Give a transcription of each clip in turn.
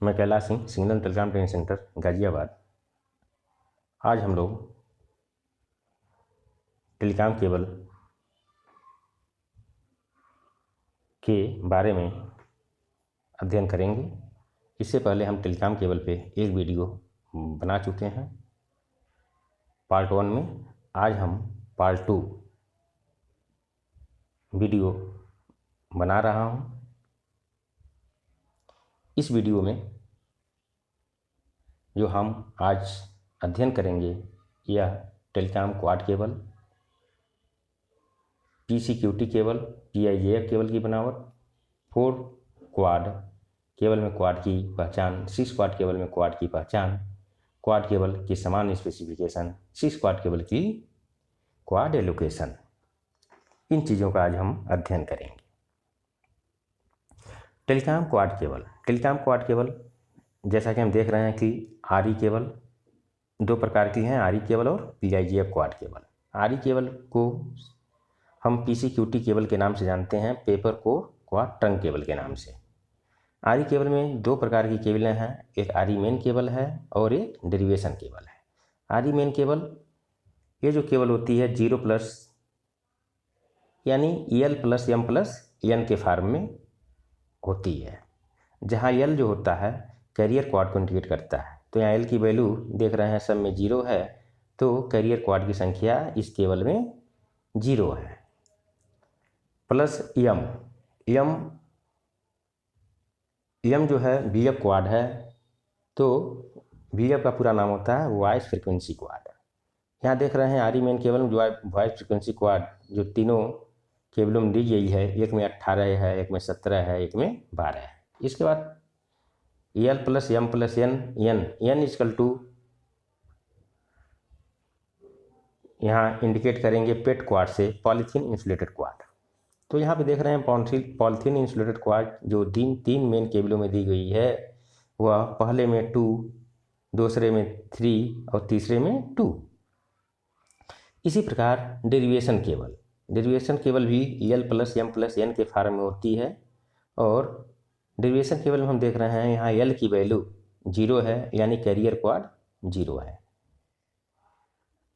मैं Kailash Singh, signal telecom training centre Ghaziabad. आज हम लोग टेलीकॉम केबल के बारे में अध्ययन करेंगे। इससे पहले हम टेलीकॉम केबल पे एक वीडियो बना चुके हैं पार्ट 1 में। आज हम पार्ट 2 वीडियो बना रहा हूँ। इस वीडियो में जो हम आज अध्ययन करेंगे यह telecom quad cable, PCQT cable, PIJF cable की बनावट, 4 क्वाड केबल में क्वाड की पहचान, 6 क्वाड केबल में क्वाड की पहचान, क्वाड केबल की समान स्पेसिफिकेशन, 6 क्वाड केबल की क्वाड एलोकेशन, इन चीज़ों का आज हम अध्ययन करेंगे। टेलीकॉम क्वाड केबल जैसा कि हम देख रहे हैं कि आरई केबल 2 प्रकार की हैं, आरई केबल और पीआईजीएफ क्वाड केबल। आरई केबल को हम पीसीक्यूटी केबल के नाम से जानते हैं, paper core quad trunk cable के नाम से। आरई केबल में 2 प्रकार की केबलें हैं, एक आरई मेन केबल है और एक डेरिवेशन केबल है। आरई मेन केबल ये जो केबल होती है 0+ यानी L+M+N के फॉर्म में होती है, जहाँ L जो होता है कैरियर क्वाड को इंडिकेट करता है। तो यहाँ L की वैल्यू देख रहे हैं सब में 0 है, तो कैरियर क्वाड की संख्या इस केबल में 0 है। प्लस एम जो है VF क्वाड है, तो VF का पूरा नाम होता है वॉइस फ्रिक्वेंसी क्वाड। यहाँ देख रहे हैं आरई मेन केबल में जो वॉइस फ्रिक्वेंसी क्वाड जो तीनों केबलों में दी गई है, एक में 18 है, एक में 17 है, एक में 12 है। इसके बाद L+M+N यहाँ इंडिकेट करेंगे पेट क्वाड से पॉलीथीन इंसुलेटेड क्वाड। तो यहाँ पे देख रहे हैं पॉलीथीन इंसुलेटेड क्वाड जो तीन मेन केबलों में दी गई है, वह पहले में 2, दूसरे में 3 और तीसरे में 2। इसी प्रकार डेरिवेशन केबल भी L+M+N के फॉर्म में होती है, और डेरिवेशन केबल में हम देख रहे हैं यहाँ L की वैल्यू 0 है, यानी कैरियर क्वाड 0 है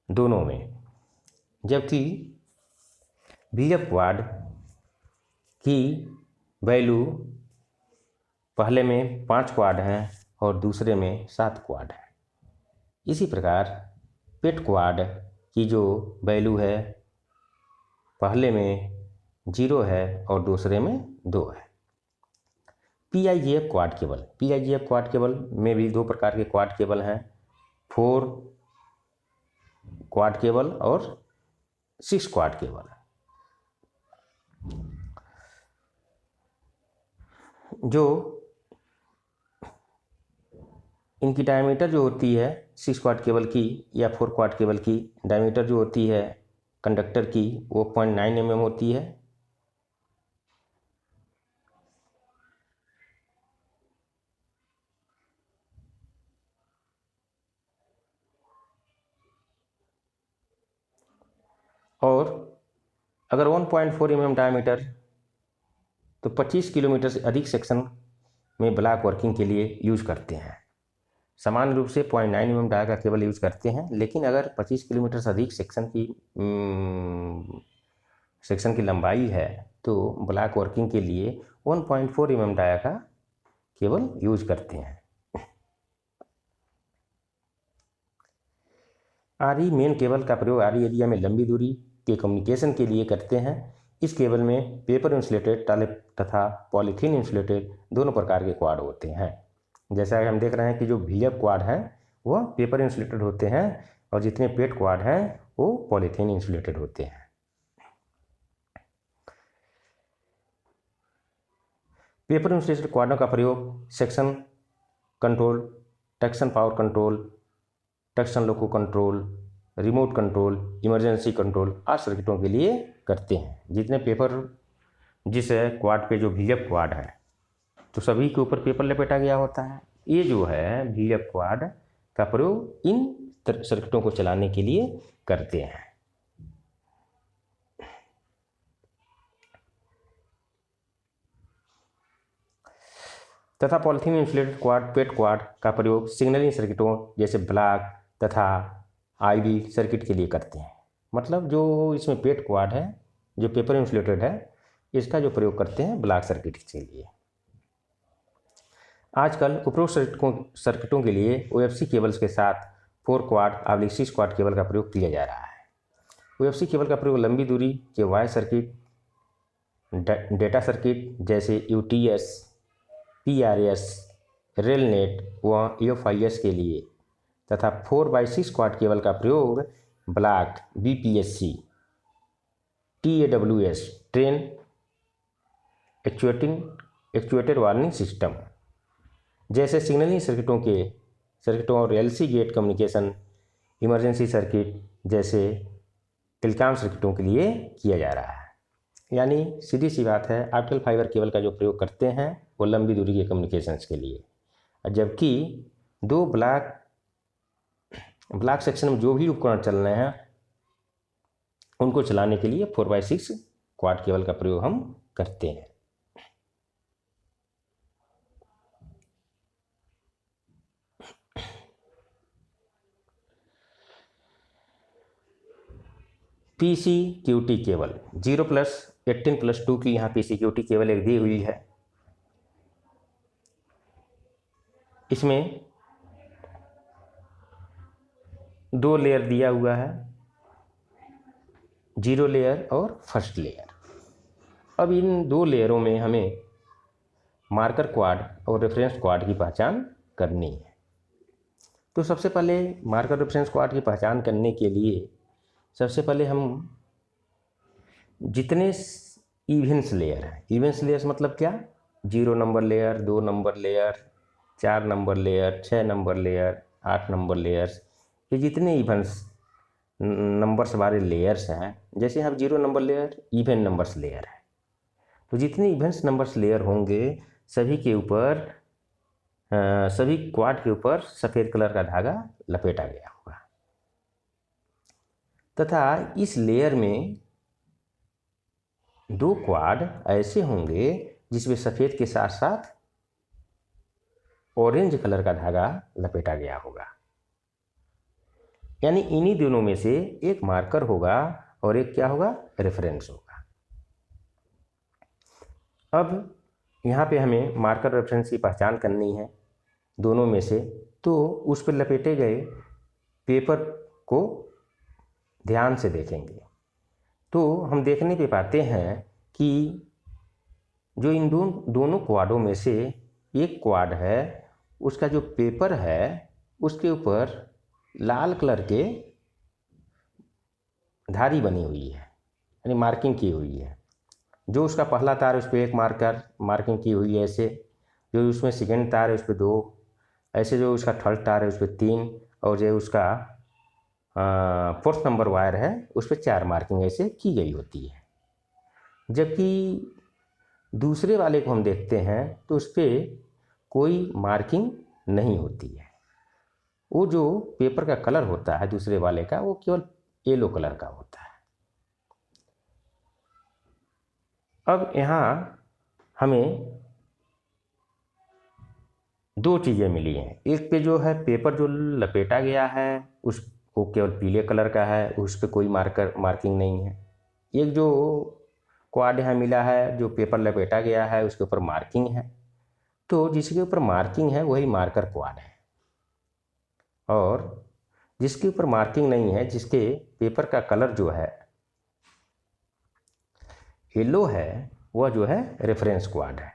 दोनों में। जबकि VF क्वाड की वैल्यू पहले में 5 क्वाड हैं और दूसरे में 7 क्वाड है। इसी प्रकार पेट क्वाड की जो वैल्यू है पहले में 0 है और दूसरे में 2 है। पीआईजीएफ क्वाड केबल में भी 2 प्रकार के क्वाड केबल हैं, 4 क्वाड केबल और 6 क्वाड केबल। जो इनकी डायमीटर जो होती है 6 क्वाड केबल की या 4 क्वाड केबल की डायमीटर जो होती है कंडक्टर की, वो 0.9 mm होती है। और अगर 1.4 mm डायमीटर, तो 25 किलोमीटर से अधिक सेक्शन में ब्लॉक वर्किंग के लिए यूज करते हैं। सामान्य रूप से 0.9 mm डाया का केबल यूज करते हैं, लेकिन अगर 25 किलोमीटर से अधिक सेक्शन की लंबाई है तो ब्लॉक वर्किंग के लिए 1.4 mm डाया का केबल यूज करते हैं। आरई मेन केबल का प्रयोग आरई एरिया में लंबी दूरी के कम्युनिकेशन के लिए करते हैं। इस केबल में पेपर इंसुलेटेड तथा पॉलीथीन इंसुलेटेड दोनों प्रकार के क्वाड होते हैं। जैसा कि हम देख रहे हैं कि जो VF क्वाड है वह पेपर इंसुलेटेड होते हैं, और जितने पेट क्वाड हैं वो पॉलीथीन इंसुलेटेड होते हैं। पेपर इंसुलेटेड क्वाडों का प्रयोग section control, traction power control, traction loco control, remote control, emergency control आदि सर्किटों के लिए करते हैं। जिस क्वाड पे जो VF क्वाड है तो सभी के ऊपर पेपर लपेटा गया होता है। ये जो है VF क्वाड का प्रयोग इन सर्किटों को चलाने के लिए करते हैं। तथा पॉलीथीन इंसुलेटेड क्वाड पेट क्वाड का प्रयोग सिग्नलिंग सर्किटों जैसे ब्लॉक तथा आईवी सर्किट के लिए करते हैं। मतलब जो इसमें पेट क्वाड है, जो पेपर इंसुलेटेड है, इसका जो प्रयोग करते हैं ब्लॉक सर्किट के लिए। आजकल उपरोक्त सर्किटों के लिए OFC केबल्स के साथ 4 क्वाड 6 क्वाड केबल का प्रयोग किया जा रहा है। OFC केबल का प्रयोग लंबी दूरी के वायर सर्किट, डेटा सर्किट जैसे UTS, PRS, रेलनेट व EFIS के लिए तथा 4/6 क्वाड केबल का प्रयोग block, BPSC, TAWS train actuated warning system जैसे सिग्नलिंग सर्किटों और LC gate communication emergency circuit जैसे टेलीकॉम सर्किटों के लिए किया जा रहा है। यानी सीधी सी बात है, ऑप्टिकल फाइबर केबल का जो प्रयोग करते हैं वो लंबी दूरी के कम्युनिकेशंस के लिए, जबकि दो ब्लॉक सेक्शन में जो भी उपकरण चल रहे हैं उनको चलाने के लिए 4/6 क्वाड केबल का प्रयोग हम करते हैं। PCQT केबल 0+18+2 की यहाँ PCQT केबल एक दी हुई है। इसमें 2 लेयर दिया हुआ है, 0 लेयर और फर्स्ट लेयर। अब इन 2 लेयरों में हमें मार्कर क्वाड और रेफरेंस क्वाड की पहचान करनी है। तो सबसे पहले मार्कर रेफरेंस क्वाड की पहचान करने के लिए सबसे पहले हम जितने इवेंस लेयर हैं, इवेंस लेयर्स मतलब क्या, 0 number layer, 2 number layer, 4 number layer, 6 number layer, 8 number layers, ये जितने इवेंस नंबर्स वाले लेयर्स हैं, जैसे यहाँ 0 number layer even numbers layer है, तो जितने इवेंट्स नंबर्स लेयर होंगे सभी के ऊपर सभी क्वाड के ऊपर सफ़ेद कलर का धागा लपेटा गया होगा तथा इस लेयर में 2 क्वाड ऐसे होंगे जिसमें सफ़ेद के साथ साथ ऑरेंज कलर का धागा लपेटा गया होगा। यानी इन्हीं दोनों में से एक मार्कर होगा और एक क्या होगा, रेफरेंस होगा। अब यहाँ पे हमें मार्कर रेफरेंस की पहचान करनी है दोनों में से, तो उस पर लपेटे गए पेपर को ध्यान से देखेंगे तो हम देखने पे पाते हैं कि जो इन दोनों क्वाडों में से एक क्वाड है, उसका जो पेपर है उसके ऊपर लाल कलर के धारी बनी हुई है, यानी मार्किंग की हुई है। जो उसका पहला तार उस पर एक मार्किंग की हुई है ऐसे, जो उसमें सेकेंड तार है उस पर 2 ऐसे, जो उसका थर्ड तार है उस पर 3 और जो उसका 4th नंबर वायर है उस पर 4 मार्किंग ऐसे की गई होती है। जबकि दूसरे वाले को हम देखते हैं तो उस पर कोई मार्किंग नहीं होती है। वो जो पेपर का कलर होता है दूसरे वाले का वो केवल येलो कलर का होता है। अब यहाँ हमें 2 चीज़ें मिली हैं। एक पे जो है पेपर जो लपेटा गया है वो केवल पीले कलर का है, उस पर कोई मार्किंग नहीं है। एक जो क्वाड यहाँ मिला है जो पेपर लपेटा गया है उसके ऊपर मार्किंग है, तो जिसके ऊपर मार्किंग है वही मार्कर क्वाड है, और जिसके ऊपर मार्किंग नहीं है, जिसके पेपर का कलर जो है येलो है, वह जो है रेफरेंस क्वाड है।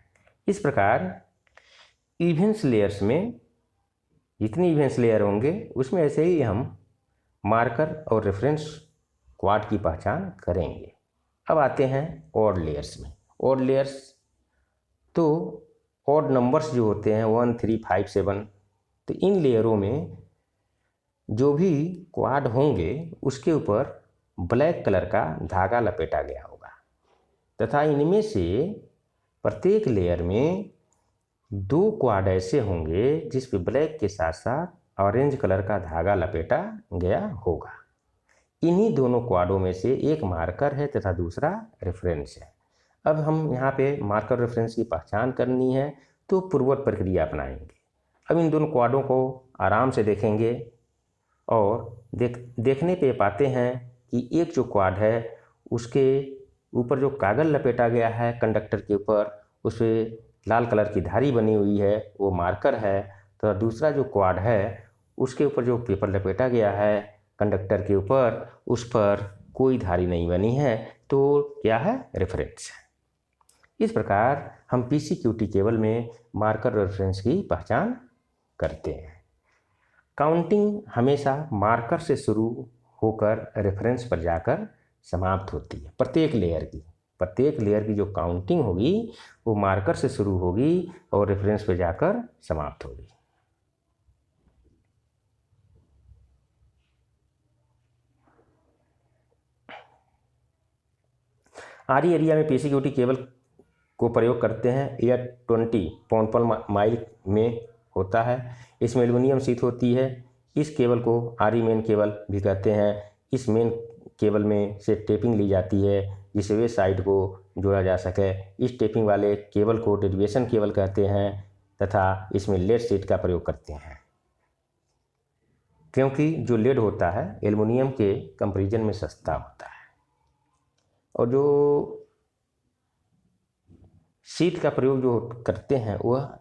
इस प्रकार इवेंट्स लेयर्स में जितनी इवेंट्स लेयर होंगे उसमें ऐसे ही हम मार्कर और रेफरेंस क्वाड की पहचान करेंगे। अब आते हैं ऑड लेयर्स में। ऑड लेयर्स तो ऑड नंबर्स जो होते हैं 1, 3, 5, 7, तो इन लेयरों में जो भी क्वाड होंगे उसके ऊपर ब्लैक कलर का धागा लपेटा गया होगा तथा इनमें से प्रत्येक लेयर में 2 क्वाड ऐसे होंगे जिस पे ब्लैक के साथ साथ ऑरेंज कलर का धागा लपेटा गया होगा। इन्हीं दोनों क्वाडों में से एक मार्कर है तथा दूसरा रेफरेंस है। अब हम यहाँ पे मार्कर रेफरेंस की पहचान करनी है तो पूर्ववत प्रक्रिया अपनाएंगे। अब इन दोनों क्वाडों को आराम से देखेंगे और देखने पे पाते हैं कि एक जो क्वाड है उसके ऊपर जो कागज लपेटा गया है कंडक्टर के ऊपर, उस पर लाल कलर की धारी बनी हुई है, वो मार्कर है। तो दूसरा जो क्वाड है उसके ऊपर जो पेपर लपेटा गया है कंडक्टर के ऊपर, उस पर कोई धारी नहीं बनी है, तो क्या है, रेफरेंस है। इस प्रकार हम पीसीक्यूटी केबल में मार्कर रेफरेंस की पहचान करते हैं। काउंटिंग हमेशा मार्कर से शुरू होकर रेफरेंस पर जाकर समाप्त होती है। प्रत्येक लेयर की जो काउंटिंग होगी वो मार्कर से शुरू होगी और रेफरेंस पर जाकर समाप्त होगी। आरी एरिया में पीसीक्यूटी केबल को प्रयोग करते हैं। यह 20 पौन माइल में होता है। इसमें एल्युमिनियम शीट होती है। इस केबल को आरी मेन केबल भी कहते हैं। इस मेन केबल में से टेपिंग ली जाती है जिससे वे साइड को जोड़ा जा सके। इस टेपिंग वाले केबल को डेरिवेशन केबल कहते हैं तथा इसमें लेड शीट का प्रयोग करते हैं, क्योंकि जो लेड होता है एल्युमिनियम के कंपैरिजन में सस्ता होता है। और जो शीट का प्रयोग जो करते हैं वह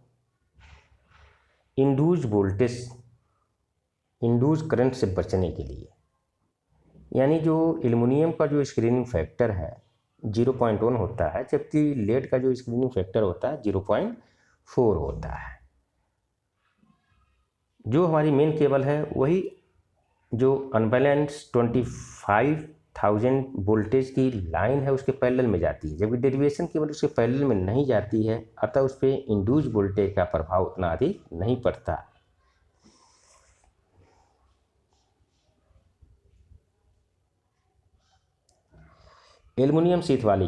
इंड्यूस करंट से बचने के लिए, यानी जो एल्युमिनियम का जो स्क्रीनिंग फैक्टर है 0.1 होता है, जबकि लेड का जो स्क्रीनिंग फैक्टर होता है 0.4 होता है। जो हमारी मेन केबल है वही जो अनबैलेंस 25,000 वोल्टेज की लाइन है उसके पैरेलल में जाती है, जबकि डेरिवेशन केबल उसके पैरेलल में नहीं जाती है, अतः उस पर इंड्यूस वोल्टेज का प्रभाव उतना अधिक नहीं पड़ता। एल्युमिनियम शीट वाली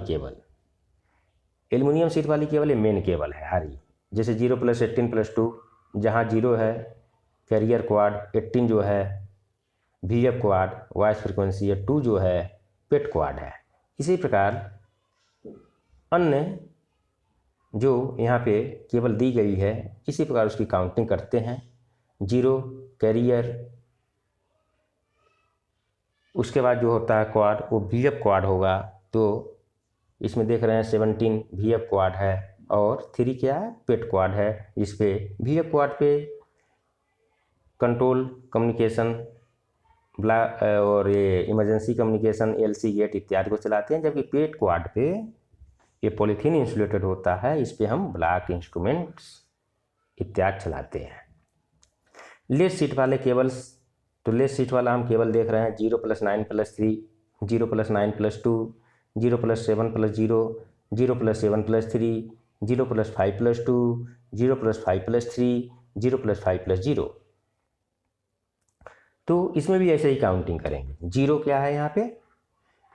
केबल मेन केबल है आरी। जैसे 0+18+2, जहाँ 0 है कैरियर क्वाड, 18 जो है VF क्वाड वॉइस फ्रिक्वेंसी है, 2 जो है पेट क्वाड है। इसी प्रकार अन्य जो यहाँ पे केबल दी गई है इसी प्रकार उसकी काउंटिंग करते हैं। 0 कैरियर, उसके बाद जो होता है क्वाड वो VF क्वाड होगा। तो इसमें देख रहे हैं 17 VF क्वाड है और 3 क्या है, पेट क्वाड है, जिस पे VF क्वाड पे कंट्रोल कम्युनिकेशन और ये इमरजेंसी कम्युनिकेशन, LC गेट इत्यादि को चलाते हैं, जबकि पेट क्वाड पे ये पॉलीथीन इंसुलेटेड होता है, इस पे हम ब्लॉक इंस्ट्रूमेंट्स इत्यादि चलाते हैं। लेड शीट वाले केबल्स, तो लेड शीट वाला हम केबल देख रहे हैं 0+9+3, 0+9+2, 0+7+0, 0+7+3, 0+5+2, 0+5+3, 0+5+0। तो इसमें भी ऐसे ही काउंटिंग करेंगे। 0 क्या है यहाँ पे,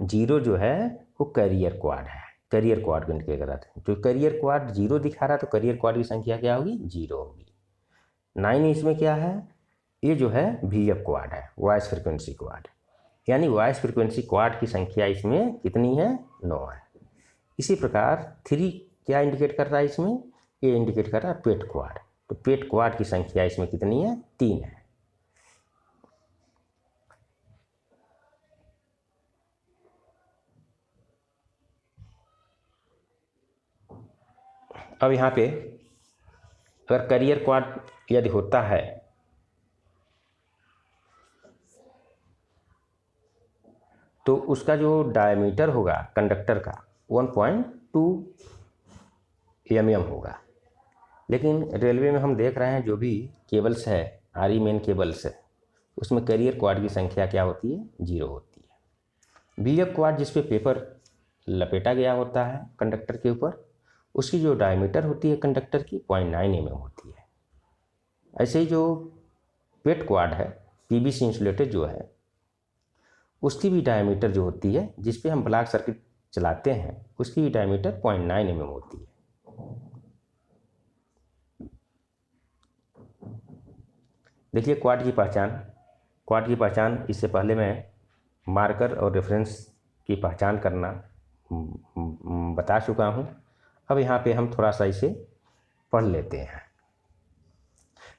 0 जो है वो कैरियर क्वाड है, कैरियर क्वाड को इंडिकेट कराते हैं। जो कैरियर क्वाड 0 दिखा रहा है तो कैरियर क्वाड की संख्या क्या होगी, 0 होगी। 9 इसमें क्या है, ये जो है VF क्वाड है, वॉइस फ्रिक्वेंसी क्वाड, यानी वॉइस फ्रिक्वेंसी क्वाड की संख्या इसमें कितनी है, 9 है। इसी प्रकार 3 क्या इंडिकेट कर रहा है इसमें, ये इंडिकेट कर रहा है पेट क्वाड, तो पेट क्वाड की संख्या इसमें कितनी है, 3 है। अब यहाँ पे अगर कैरियर क्वाड यदि होता है तो उसका जो डायमीटर होगा कंडक्टर का 1.2 mm होगा। लेकिन रेलवे में हम देख रहे हैं जो भी केबल्स है, आरी मेन केबल्स है, उसमें कैरियर क्वाड की संख्या क्या होती है, 0 होती है। VF क्वाड जिस पे पेपर लपेटा गया होता है कंडक्टर के ऊपर, उसकी जो डायमीटर होती है कंडक्टर की 0.9 mm होती है। ऐसे ही जो पेट क्वाड है, PVC इंसुलेटेड जो है, उसकी भी डायमीटर जो होती है जिस पे हम ब्लॉक सर्किट चलाते हैं, उसकी भी डायमीटर 0.9 mm होती है। देखिए क्वाड की पहचान इससे पहले मैं मार्कर और रेफरेंस की पहचान करना बता चुका हूँ। अब यहाँ पे हम थोड़ा सा इसे पढ़ लेते हैं।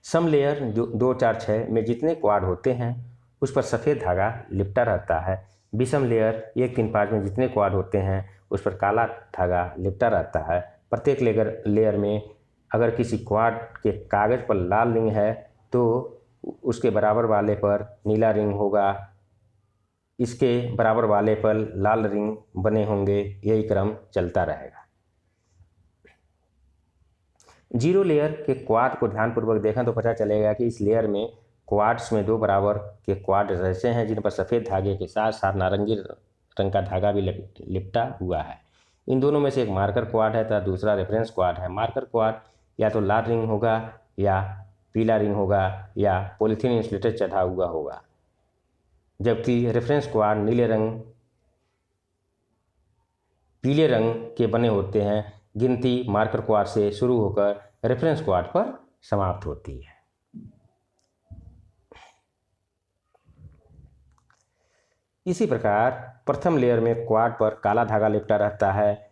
सम लेयर जो 2, 4, 6 में जितने क्वाड होते हैं उस पर सफ़ेद धागा लिपटा रहता है। विषम लेयर 1, 3, 5 में जितने क्वाड होते हैं उस पर काला धागा लिपटा रहता है। प्रत्येक लेयर में अगर किसी क्वाड के कागज़ पर लाल रिंग है तो उसके बराबर वाले पर नीला रिंग होगा, इसके बराबर वाले पर लाल रिंग बने होंगे, यही क्रम चलता रहेगा। जीरो लेयर के क्वाड को ध्यानपूर्वक देखें तो पता चलेगा कि इस लेयर में क्वाड्स में 2 बराबर के क्वाड ऐसे हैं जिन पर सफ़ेद धागे के साथ साथ नारंगी रंग का धागा भी लिपटा हुआ है। इन दोनों में से एक मार्कर क्वाड है तथा दूसरा रेफरेंस क्वाड है। मार्कर क्वाड या तो लाल रिंग होगा या पीला रिंग होगा या पॉलीथीन इंसुलेटर चढ़ा हुआ होगा, जबकि रेफरेंस क्वाड पीले रंग के बने होते हैं। गिनती मार्कर क्वाड से शुरू होकर रेफरेंस क्वाड पर समाप्त होती है। इसी प्रकार प्रथम लेयर में क्वाड पर काला धागा लिपटा रहता है।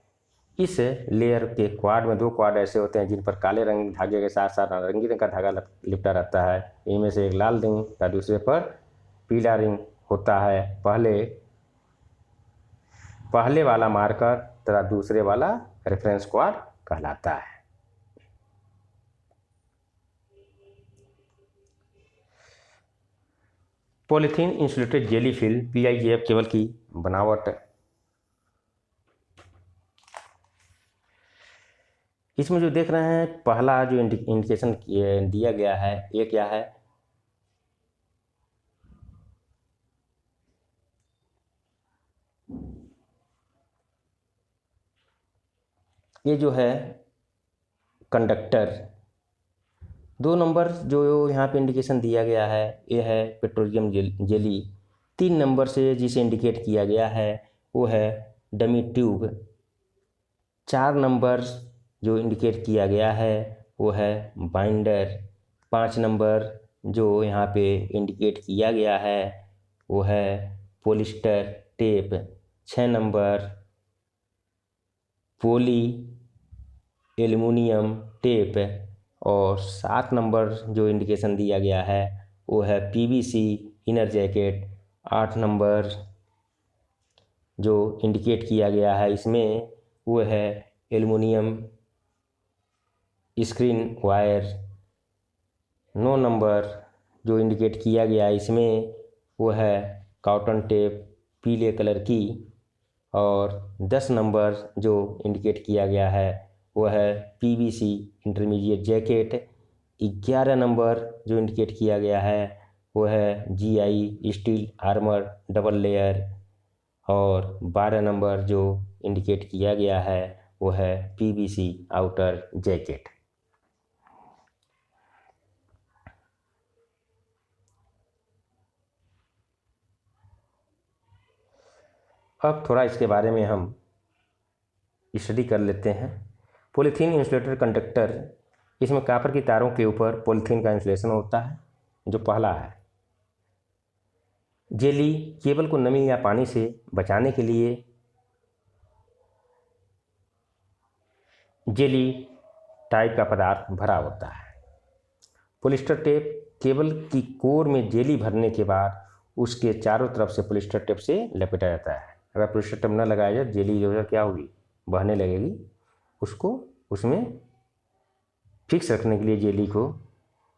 इस लेयर के क्वाड में 2 क्वाड ऐसे होते हैं जिन पर काले रंग धागे के साथ साथ नारंगी रंग का धागा लिपटा रहता है। इनमें से एक लाल रिंग का दूसरे पर पीला रिंग होता है। पहले वाला मार्कर तथा दूसरे वाला रेफरेंस क्वाड कहलाता है। Polythene insulated jelly film PIGF cable की बनावट। इसमें जो देख रहे हैं पहला जो इंडिकेशन दिया गया है ये क्या है, ये जो है कंडक्टर। 2 नंबर जो यहाँ पे इंडिकेशन दिया गया है ये है पेट्रोलियम जेली। 3 नंबर से जिसे इंडिकेट किया गया है वो है डमी ट्यूब। 4 नंबर जो इंडिकेट किया गया है वो है बाइंडर। 5 नंबर जो यहाँ पे इंडिकेट किया गया है वो है polyester tape. 6 number poly aluminium tape और 7 नंबर जो इंडिकेशन दिया गया है वो है PVC इनर जैकेट। 8 नंबर जो इंडिकेट किया गया है इसमें वो है एल्युमिनियम स्क्रीन वायर। 9 नंबर जो इंडिकेट किया गया है इसमें वो है कॉटन टेप पीले कलर की। और 10 नंबर जो इंडिकेट किया गया है वो है PVC इंटरमीडिएट जैकेट। 11 नंबर जो इंडिकेट किया गया है वो है GI steel armour double layer. और 12 नंबर जो इंडिकेट किया गया है वो है PVC आउटर जैकेट। अब थोड़ा इसके बारे में हम स्टडी कर लेते हैं। पॉलीथीन इंसुलेटर कंडक्टर, इसमें कॉपर की तारों के ऊपर पॉलीथीन का इंसुलेशन होता है जो पहला है। जेली केबल को नमी या पानी से बचाने के लिए जेली टाइप का पदार्थ भरा होता है। पॉलिस्टर टेप केबल की कोर में जेली भरने के बाद उसके चारों तरफ से पॉलिस्टर टेप से लपेटा जाता है। अगर पॉलिस्टर टेप न लगाया जाए जेली जो है क्या होगी, बहने लगेगी। उसको उसमें फिक्स रखने के लिए जेली को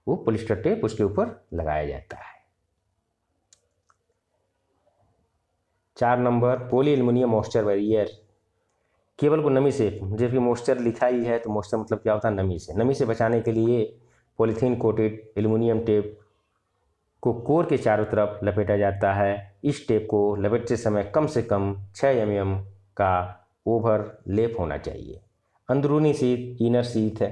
वो पॉलिस्टर टेप उसके ऊपर लगाया जाता है। 4 number poly aluminium moisture barrier. Cable को नमी से, जबकि मॉइस्चर लिखा ही है तो मॉइस्चर मतलब क्या होता है, नमी से बचाने के लिए पॉलीथीन कोटेड एल्युमिनियम टेप को कोर के चारों तरफ लपेटा जाता है। इस टेप को लपेटते समय कम से कम 6 mm का ओवर लेप होना चाहिए। अंदरूनी सीट इनर सीट है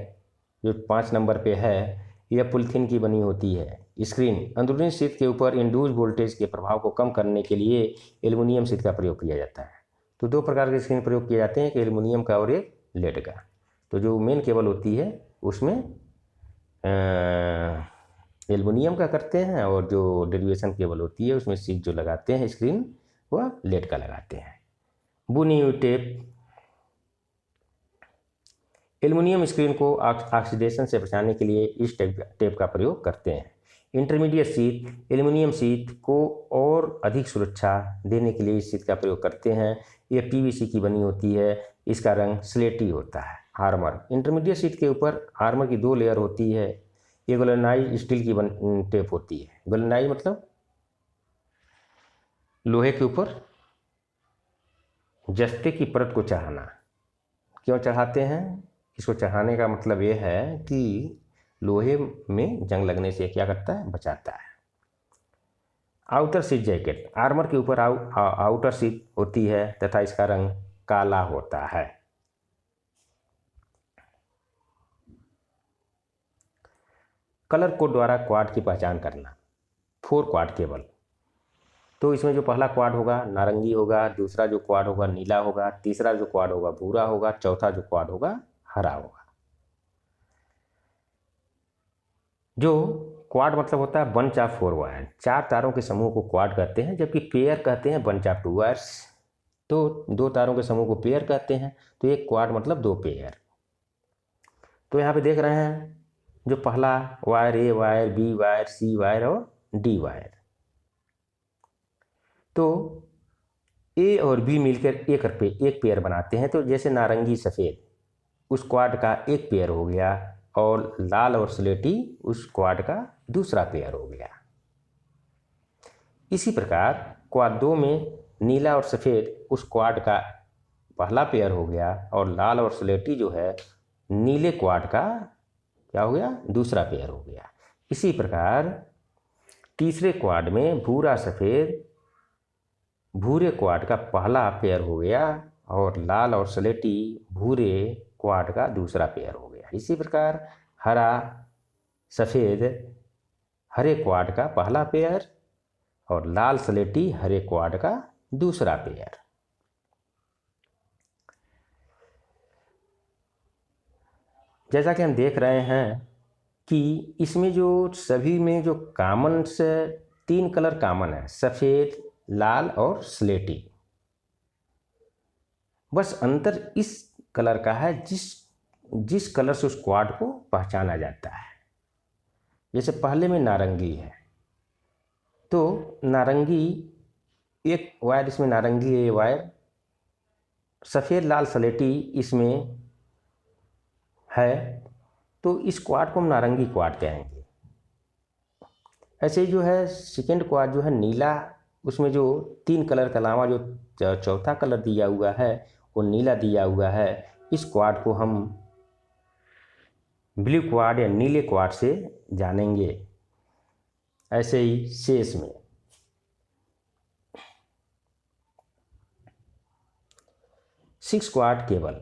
जो 5 नंबर पे है, यह पॉलीथीन की बनी होती है। स्क्रीन अंदरूनी सीट के ऊपर इंड्यूस वोल्टेज के प्रभाव को कम करने के लिए एल्युमिनियम सीट का प्रयोग किया जाता है। तो 2 प्रकार के स्क्रीन प्रयोग किए जाते हैं, एक एल्युमिनियम का और एक लेड का। तो जो मेन केबल होती है उसमें एल्युमिनियम का करते हैं और जो डेरिवेशन केबल होती है उसमें सीट जो लगाते हैं स्क्रीन वह लेड का लगाते हैं। बुनी हुई टेप एल्युमिनियम स्क्रीन को ऑक्सीडेशन से बचाने के लिए इस टेप का प्रयोग करते हैं। इंटरमीडिएट शीट एल्युमिनियम शीट को और अधिक सुरक्षा देने के लिए इस शीट का प्रयोग करते हैं। ये पीवीसी की बनी होती है, इसका रंग स्लेटी होता है। आर्मर इंटरमीडिएट शीट के ऊपर आर्मर की 2 लेयर होती है। ये गैल्वेनाइज्ड स्टील की टेप होती है। गैल्वेनाइज्ड मतलब लोहे के ऊपर जस्ते की परत को चढ़ाना। क्यों चढ़ाते हैं? इसको चढ़ाने का मतलब ये है कि लोहे में जंग लगने से क्या करता है? बचाता है। आउटर शीट जैकेट आर्मर के ऊपर आउटर शीट होती है तथा इसका रंग काला होता है। कलर कोड द्वारा क्वाड की पहचान करना। 4 क्वाड केबल, तो इसमें जो पहला क्वाड होगा नारंगी होगा, दूसरा जो क्वाड होगा नीला होगा, तीसरा जो क्वाड होगा भूरा होगा, चौथा जो क्वाड होगा हरा होगा। जो क्वाड मतलब होता है बंच ऑफ 4 वायर, 4 तारों के समूह को क्वाड कहते हैं, जबकि पेयर कहते हैं बंच ऑफ 2 वायर्स। तो 2 तारों के समूह को पेयर कहते हैं, तो एक क्वाड मतलब 2 पेयर। तो यहाँ पे देख रहे हैं जो पहला wire a wire, B wire, C wire और डी वायर, तो ए और बी मिलकर एक पेयर बनाते हैं। तो जैसे नारंगी सफ़ेद उस क्वाड का एक पेयर हो गया और लाल और स्लेटी उस क्वाड का दूसरा पेयर हो गया। इसी प्रकार क्वाड 2 में नीला और सफ़ेद उस क्वाड का पहला पेयर हो गया और लाल और स्लेटी जो है नीले क्वाड का क्या हो गया? दूसरा पेयर हो गया। इसी प्रकार तीसरे क्वाड में भूरा सफ़ेद भूरे क्वाड का पहला पेयर हो गया और लाल और स्लेटी भूरे क्वाड का दूसरा पेयर हो गया। इसी प्रकार हरा सफ़ेद हरे क्वाड का पहला पेयर और लाल स्लेटी हरे क्वाड का दूसरा पेयर। जैसा कि हम देख रहे हैं कि इसमें जो सभी में जो कॉमन से 3 कलर कॉमन है, सफ़ेद, लाल और स्लेटी। बस अंतर इस कलर का है जिस कलर से उस क्वाड को पहचाना जाता है। जैसे पहले में नारंगी है, तो नारंगी एक वायर इसमें नारंगी है, ये वायर सफ़ेद लाल स्लेटी इसमें है, तो इस क्वाड को हम नारंगी क्वाड कहेंगे। ऐसे ही जो है सेकेंड क्वाड जो है नीला, उसमें जो 3 कलर के अलावा जो चौथा कलर दिया हुआ है वो नीला दिया हुआ है, इस क्वाड को हम ब्लू क्वाड या नीले क्वाड से जानेंगे। ऐसे ही शेष में 6 quad cable,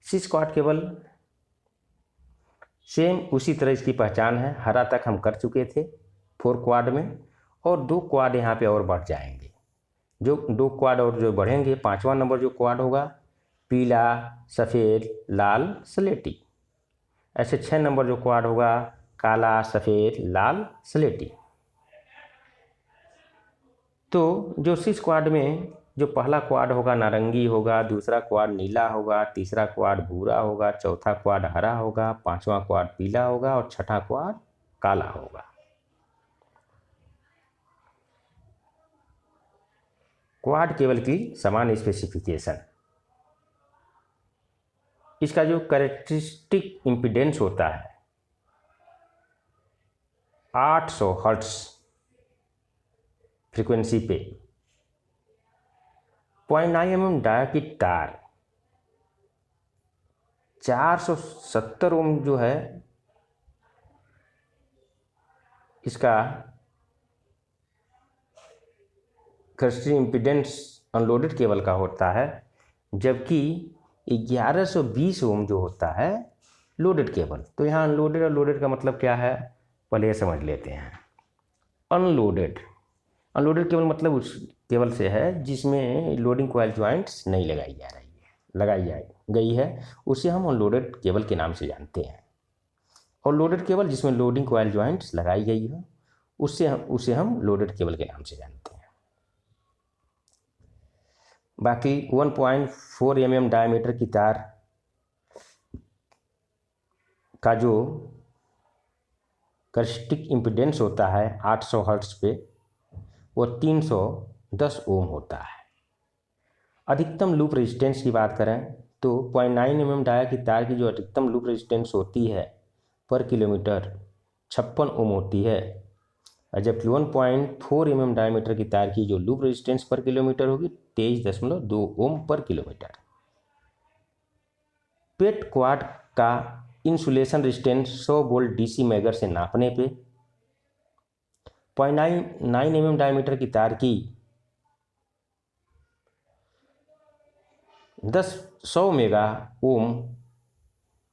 6 quad cable same उसी तरह इसकी पहचान है। हरा तक हम कर चुके थे 4 क्वाड में, और 2 क्वाड यहाँ पे और बढ़ जाएंगे। जो 2 क्वाड और जो बढ़ेंगे, 5वां नंबर जो क्वाड होगा पीला सफ़ेद लाल स्लेटी। ऐसे 6 नंबर जो क्वाड होगा काला सफ़ेद लाल स्लेटी। तो जो 6 क्वाड में जो पहला क्वाड होगा नारंगी होगा, दूसरा क्वाड नीला होगा, तीसरा क्वाड भूरा होगा, चौथा क्वाड हरा होगा, 5वां क्वाड पीला होगा और 6ठा क्वाड काला होगा। क्वाड केबल की समान स्पेसिफिकेशन, इसका जो कैरेक्टरिस्टिक इम्पीडेंस होता है 800 हर्ट्ज फ्रीक्वेंसी पे 0.9 mm डाया की तार 470 ओम जो है इसका कैरेक्टरिस्टिक इम्पीडेंस अनलोडेड केबल का होता है, जबकि 1120 ओम जो होता है लोडेड केबल। तो यहाँ अनलोडेड और लोडेड का मतलब क्या है पहले ये समझ लेते हैं। अनलोडेड केबल मतलब उस केबल से है जिसमें लोडिंग कॉइल ज्वाइंट्स नहीं लगाई गई है, उसे हम अनलोडेड केबल के नाम से जानते हैं। और लोडेड केबल जिसमें लोडिंग कॉइल ज्वाइंट्स लगाई गई है उसे हम लोडेड केबल के नाम से जानते हैं। बाकी 1.4 mm डायमीटर की तार का जो कैरेक्टरिस्टिक इम्पीडेंस होता है 800 हर्ट्ज पे वो 310 ओम होता है। अधिकतम लूप रेजिस्टेंस की बात करें तो 0.9 mm डाया की तार की जो अधिकतम लूप रेजिस्टेंस होती है पर किलोमीटर 56 ओम होती है, और जबकि 1.4 mm डायमीटर की तार की जो लूप रेजिस्टेंस पर किलोमीटर होगी 23.2 ओम पर किलोमीटर। पेट क्वाड का insulation resistance 100 volt DC megger से नापने पे 0.9 mm डायमीटर की तार की 100 मेगा ओम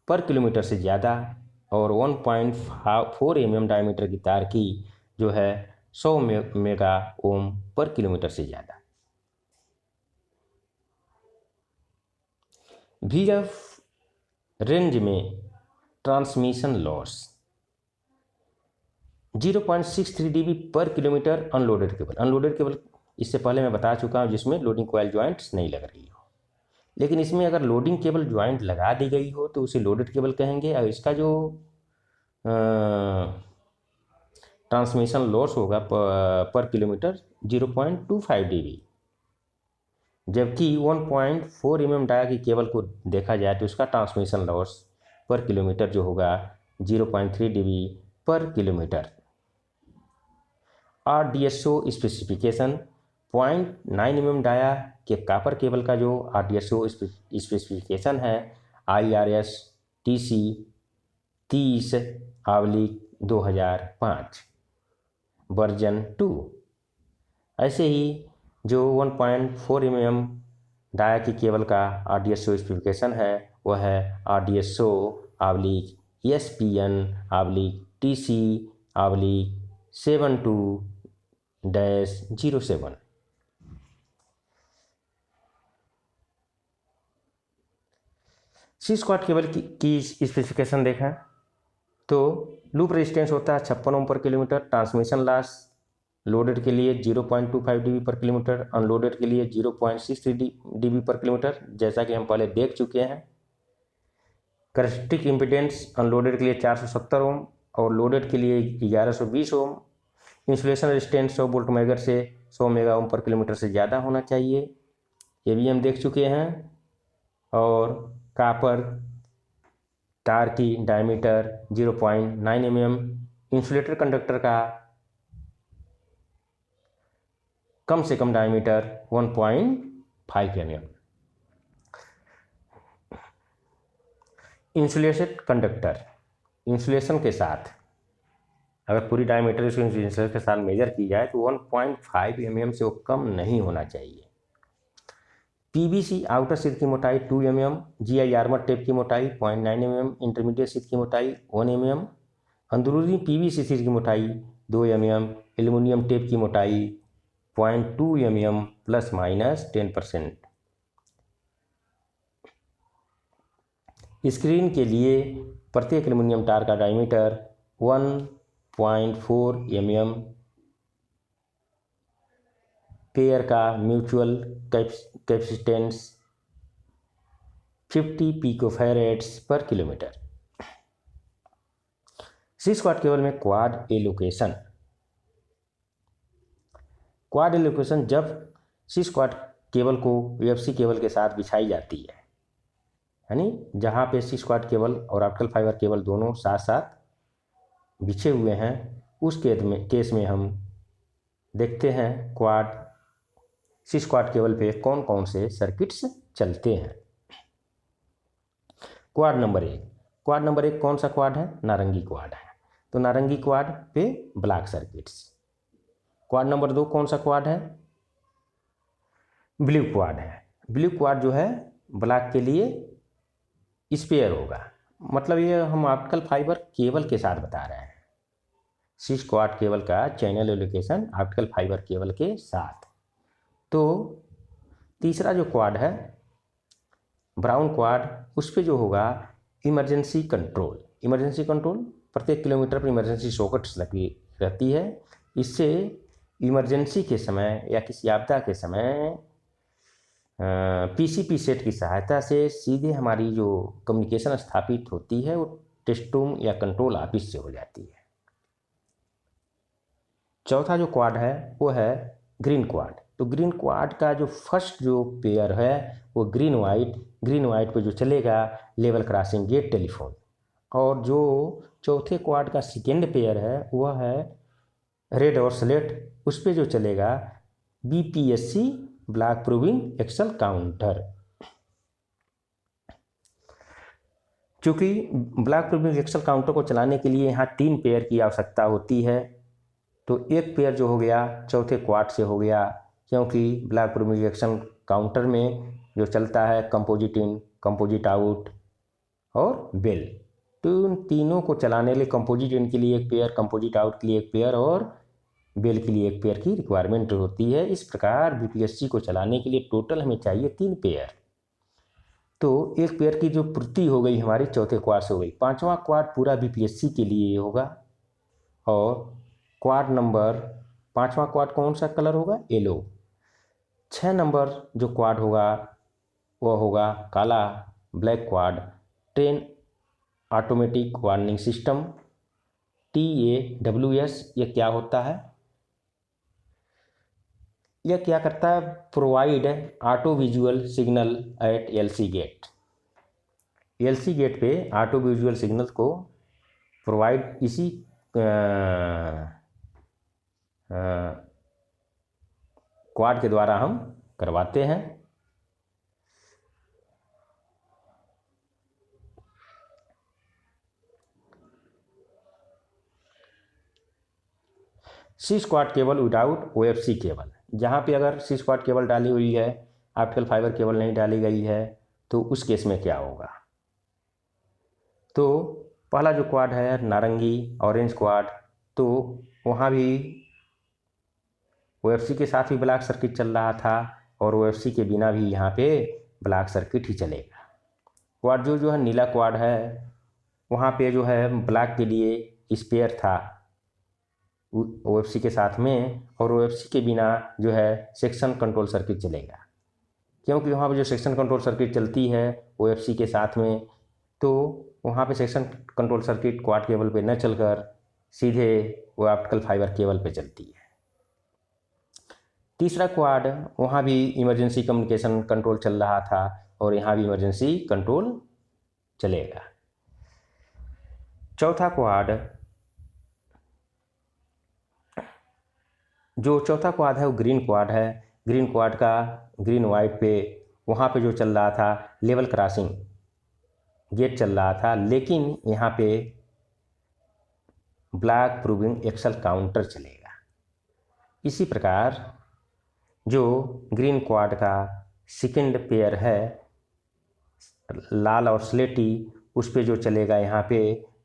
पर किलोमीटर से ज़्यादा और 1.4 mm डायमीटर की तार की जो है 100 मेगा ओम पर किलोमीटर से ज़्यादा। VF रेंज में ट्रांसमिशन लॉस 0.63 dB पर किलोमीटर अनलोडेड केबल इससे पहले मैं बता चुका हूँ, जिसमें लोडिंग कॉइल ज्वाइंट्स नहीं लग रही हो। लेकिन इसमें अगर लोडिंग केबल ज्वाइंट लगा दी गई हो तो उसे लोडेड केबल कहेंगे, और इसका जो ट्रांसमिशन लॉस होगा पर किलोमीटर 0.25 dB। जबकि 1.4 mm डाया की केबल को देखा जाए तो उसका ट्रांसमिशन लॉस पर किलोमीटर जो होगा 0.3 dB पर kilometre. RDSO specification 0.9 mm dia के कापर केबल का जो RDSO स्पेसिफिकेशन है IRS TC 30/2005 वर्जन 2। ऐसे ही जो 1.4 mm डाया की केबल का RDSO स्पेसिफिकेशन है वह है RDSO/ESPN/TC/72-07। सी स्क्वाड केबल की स्पेसिफिकेशन देखें तो लूप रेजिस्टेंस होता है 56 ओम पर किलोमीटर। ट्रांसमिशन लॉस लोडेड के लिए 0.25 dB पर किलोमीटर, अनलोडेड के लिए 0.63 dB पर किलोमीटर, जैसा कि हम पहले देख चुके हैं। कैरेक्टरिस्टिक इम्पीडेंस अनलोडेड के लिए 470 ओम और लोडेड के लिए 1120 ओम। इंसुलेशन रेजिस्टेंस 100 वोल्ट मेगर से 100 मेगा ओम पर किलोमीटर से ज़्यादा होना चाहिए, ये भी हम देख चुके हैं। और कापर तार की डायमीटर 0.9 mm, इंसुलेटर कंडक्टर का कम से कम diameter 1.5 mm। Insulated conductor insulation के साथ अगर पूरी डायमीटर इसको इंसुलेशन के साथ मेजर की जाए तो 1.5 mm से वो कम नहीं होना चाहिए। PVC आउटर शीट की मोटाई 2 mm, GI आर्मर टेप की मोटाई 0.9 mm, इंटरमीडिएट शीट की मोटाई 1 mm, अंदरूनी PVC शीट की मोटाई 2 mm, एल्युमिनियम टेप की मोटाई 0.2 mm ±10%। स्क्रीन के लिए प्रत्येक एल्युमिनियम तार का डायमीटर 1.4 mm, पेयर का म्यूचुअल कैपेसिटेंस 50 पिकोफैरेड्स पर किलोमीटर। सी स्क्वाड केबल में क्वाड एलोकेशन जब सी स्क्वाड केबल को VFC केबल के साथ बिछाई जाती है, यानी जहाँ पे सी स्क्वाड केबल और ऑप्टिकल फाइबर केबल दोनों साथ साथ बिछे हुए हैं, उस केस में हम देखते हैं सी स्क्वाड केबल पे कौन कौन से सर्किट्स चलते हैं। क्वाड नंबर एक कौन सा क्वाड है? नारंगी क्वाड है, तो नारंगी क्वाड पे ब्लैक सर्किट्स। क्वाड नंबर 2 कौन सा क्वाड है? ब्लू क्वाड है। ब्लू क्वाड जो है ब्लैक के लिए स्पेयर होगा, मतलब ये हम ऑप्टिकल फाइबर केबल के साथ बता रहे हैं। सी स्क्वाड केबल का channel allocation optical fibre cable के साथ। तो तीसरा जो क्वाड है ब्राउन क्वाड, उस पर जो होगा इमरजेंसी कंट्रोल प्रत्येक किलोमीटर पर इमरजेंसी सॉकेट्स लगी रहती है। इससे इमरजेंसी के समय या किसी आपदा के समय PCP सेट की सहायता से सीधे हमारी जो कम्युनिकेशन स्थापित होती है वो टेस्ट रूम या कंट्रोल ऑफिस से हो जाती है। चौथा जो क्वाड है वो है ग्रीन क्वाड। तो ग्रीन क्वाड का जो फर्स्ट जो पेयर है वो ग्रीन वाइट पे जो चलेगा लेवल क्रॉसिंग गेट टेलीफोन, और जो चौथे क्वाड का सेकेंड पेयर है वह है रेड और स्लेट, उस पर जो चलेगा BPSC block proving axle counter. चूँकि ब्लॉक प्रूविंग एक्सेल काउंटर को चलाने के लिए यहाँ 3 पेयर की आवश्यकता होती है, तो एक पेयर जो हो गया चौथे क्वाड से हो गया, क्योंकि ब्लॉक प्रूविंग एक्सेल काउंटर में जो चलता है कंपोजिट इन, कंपोजिट आउट और बेल, तो उन तीनों को चलाने के लिए कंपोजिट इन के लिए एक पेयर, कंपोजिट आउट के लिए एक पेयर और बेल के लिए एक पेयर की रिक्वायरमेंट होती है। इस प्रकार BPSC को चलाने के लिए टोटल हमें चाहिए 3 पेयर। तो एक पेयर की जो पूर्ति हो गई हमारी चौथे क्वाड से हो गई। पांचवा क्वाड पूरा BPSC के लिए होगा, और क्वाड नंबर पांचवा क्वाड कौन सा कलर होगा? येलो। 6 नंबर जो क्वाड होगा वह होगा काला, black quad. 10 automatic warning system, TAWS। ये क्या होता है? यह क्या करता है? Provide auto visual signal at LC gate. LC gate पे ऑटो विजुअल सिग्नल को प्रोवाइड इसी क्वाड के द्वारा हम करवाते हैं। C squad cable without OFC cable, जहाँ पे अगर सी स्क्वाड केबल डाली हुई है, ऑप्टिकल फाइबर केबल नहीं डाली गई है, तो उस केस में क्या होगा? तो पहला जो क्वाड है नारंगी ऑरेंज क्वाड, तो वहाँ भी OFC के साथ भी ब्लॉक सर्किट चल रहा था, और OFC के बिना भी यहाँ पे ब्लॉक सर्किट ही चलेगा। क्वाड जो है नीला क्वाड है, वहाँ पे जो है ब्लॉक के लिए स्पेयर था OFC के साथ में, और OFC के बिना जो है सेक्शन कंट्रोल सर्किट चलेगा, क्योंकि वहाँ पे जो सेक्शन कंट्रोल सर्किट चलती है OFC के साथ में, तो वहाँ पे section control circuit quad cable पे न चलकर सीधे वो ऑप्टिकल फाइबर केबल पे चलती है। तीसरा क्वाड, वहाँ भी इमरजेंसी कम्युनिकेशन कंट्रोल चल रहा था, और यहाँ भी इमरजेंसी कंट्रोल चलेगा। चौथा क्वाड, जो चौथा क्वाड है वो ग्रीन क्वाड है। ग्रीन क्वाड का ग्रीन वाइट पे वहाँ पे जो चल रहा था लेवल क्रॉसिंग गेट चल रहा था, लेकिन यहाँ पे ब्लॉक प्रूविंग एक्सेल काउंटर चलेगा। इसी प्रकार जो ग्रीन क्वाड का सेकेंड पेयर है लाल और स्लेटी, उस पे जो चलेगा यहाँ पे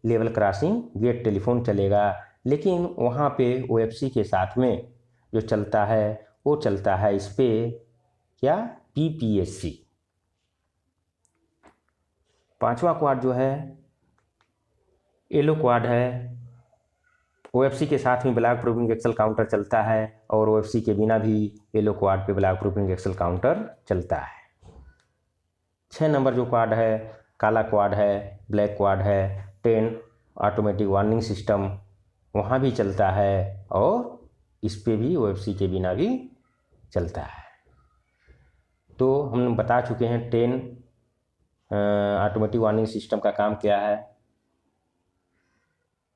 लेवल क्रॉसिंग गेट टेलीफोन चलेगा, लेकिन वहाँ पे OFC के साथ में जो चलता है वो चलता है इस पे क्या? BPSC। पांचवा क्वाड जो है येलो क्वाड है, OFC के साथ में ब्लॉक प्रूविंग एक्सेल काउंटर चलता है, और OFC के बिना भी येलो क्वाड पे ब्लॉक प्रूविंग एक्सेल काउंटर चलता है। 6 नंबर जो क्वाड है काला क्वाड है, ब्लैक क्वाड है। 10 ऑटोमेटिक वार्निंग सिस्टम, वहाँ भी चलता है, और इस पे भी OFC के बिना भी चलता है। तो हम बता चुके हैं 10 ऑटोमेटिक वार्निंग सिस्टम का काम क्या है,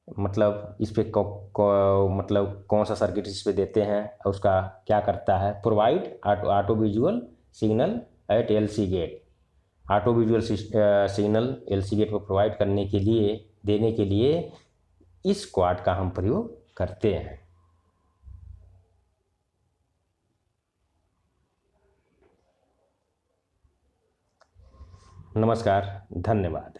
मतलब इस पे मतलब कौन सा सर्किट इस पे देते हैं और उसका क्या करता है। Provide auto visual signal at LC gate. Auto visual signal LC gate को प्रोवाइड करने के लिए, देने के लिए इस क्वाड का हम प्रयोग करते हैं। नमस्कार, धन्यवाद।